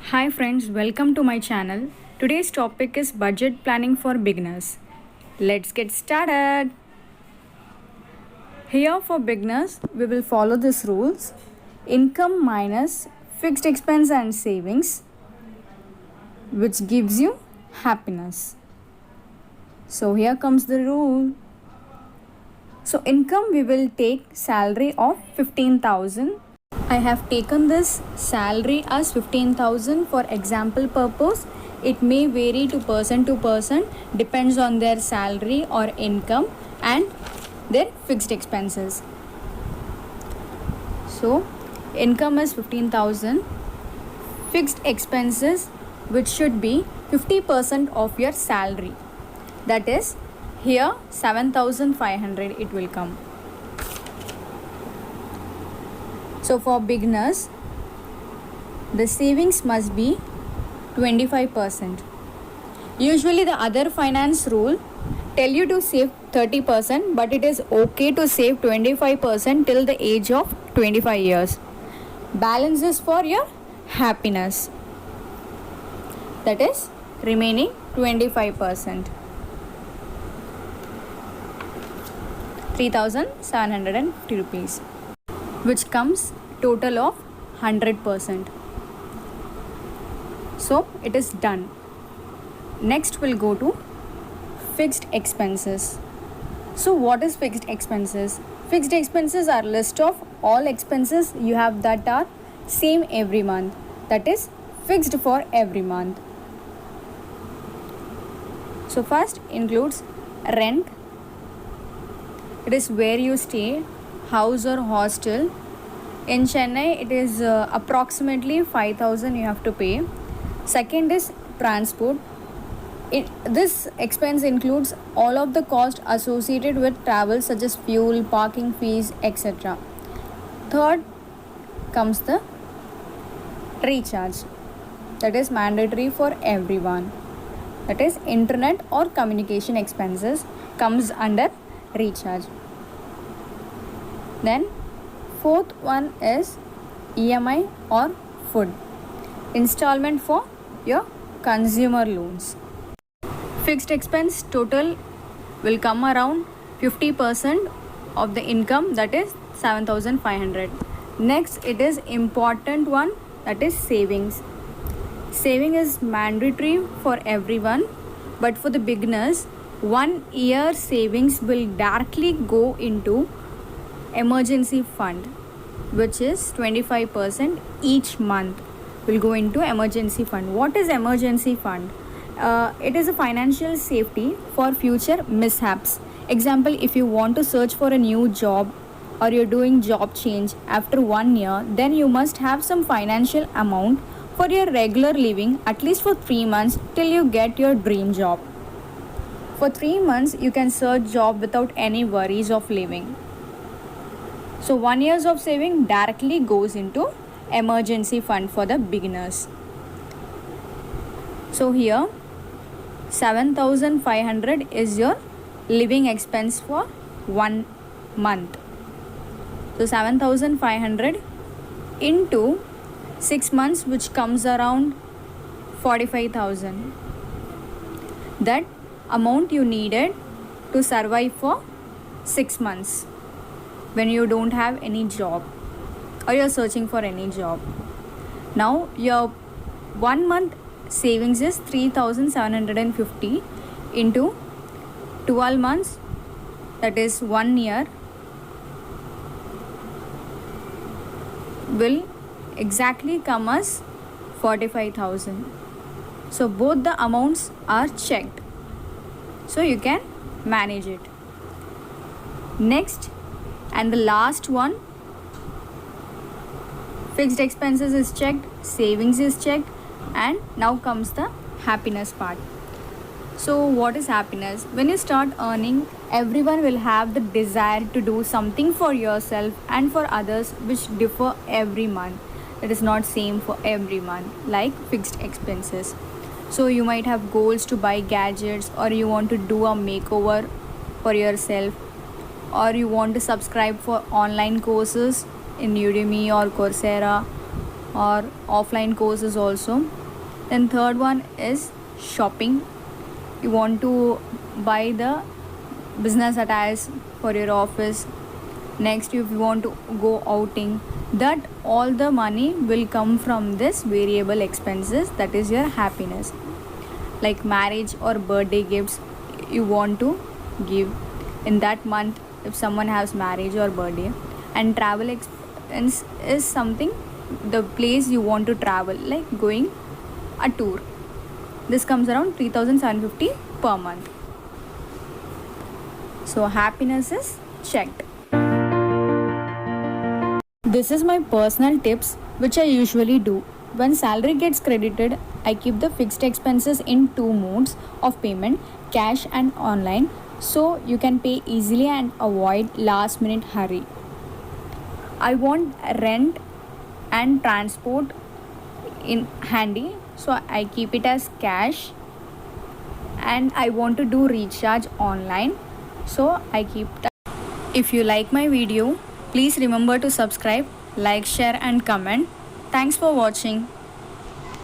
Hi friends, welcome to my channel. Today's topic is budget planning for beginners. Let's get started. Here for beginners, we will follow these rules. Income minus fixed expense and savings, which gives you happiness. So here comes the rule. So income, we will take salary of 15,000. I have taken this salary as 15,000 for example purpose. It may vary to person, depends on their salary or income and their fixed expenses. So income is 15,000, fixed expenses which should be 50% of your salary, that is here 7,500 it will come. So for beginners, the savings must be 25%. Usually the other finance rule tell you to save 30%, but it is okay to save 25% till the age of 25 years. Balance is for your happiness. That is remaining 25%. 3,750 rupees, which comes total of 100%. So it is done. Next we'll go to fixed expenses. So what is fixed expenses? Fixed expenses are list of all expenses you have that are same every month, that is fixed for every month. So first includes rent. It is where you stay, house or hostel. In Chennai it is approximately 5,000 you have to pay. Second is transport. This expense includes all of the cost associated with travel such as fuel, parking fees, etc. Third comes the recharge, that is mandatory for everyone, that is internet or communication expenses comes under recharge. Then fourth one is EMI or food, installment for your consumer loans. Fixed expense total will come around 50% of the income, that is 7,500. Next it is important one, that is savings. Saving is mandatory for everyone, but for the beginners 1 year savings will directly go into emergency fund, which is 25% each month will go into emergency fund. What is emergency fund? It is a financial safety for future mishaps. Example, if you want to search for a new job or you're doing job change after 1 year, then you must have some financial amount for your regular living at least for 3 months till you get your dream job. For 3 months you can search job without any worries of living. So 1 year of saving directly goes into emergency fund for the beginners. So here 7,500 is your living expense for 1 month. So 7,500 into 6 months, which comes around 45,000. That amount you needed to survive for 6 months when you don't have any job or you're searching for any job. Now your 1 month savings is 3,750 into 12 months, that is 1 year, will exactly come as 45,000. So both the amounts are checked, so you can manage it. Next and the last one, fixed expenses is checked, savings is checked, and now comes the happiness part. So what is happiness? When you start earning, everyone will have the desire to do something for yourself and for others, which differ every month. It is not same for every month, like fixed expenses. So you might have goals to buy gadgets, or you want to do a makeover for yourself, or you want to subscribe for online courses in Udemy or Coursera, or offline courses also. Then third one is shopping. You want to buy the business attires for your office. Next, if you want to go outing, that all the money will come from this variable expenses, that is your happiness. Like marriage or birthday gifts you want to give in that month if someone has marriage or birthday. And travel expense is something, the place you want to travel, like going a tour. This comes around 3750 per month. So happiness is checked. This is my personal tips which I usually do. When salary gets credited, I keep the fixed expenses in two modes of payment, cash and online, so you can pay easily and avoid last minute hurry. I want rent and transport in handy, so I keep it as cash. And I want to do recharge online, so I keep that. If you like my video, please remember to subscribe, like, share and comment. Thanks for watching.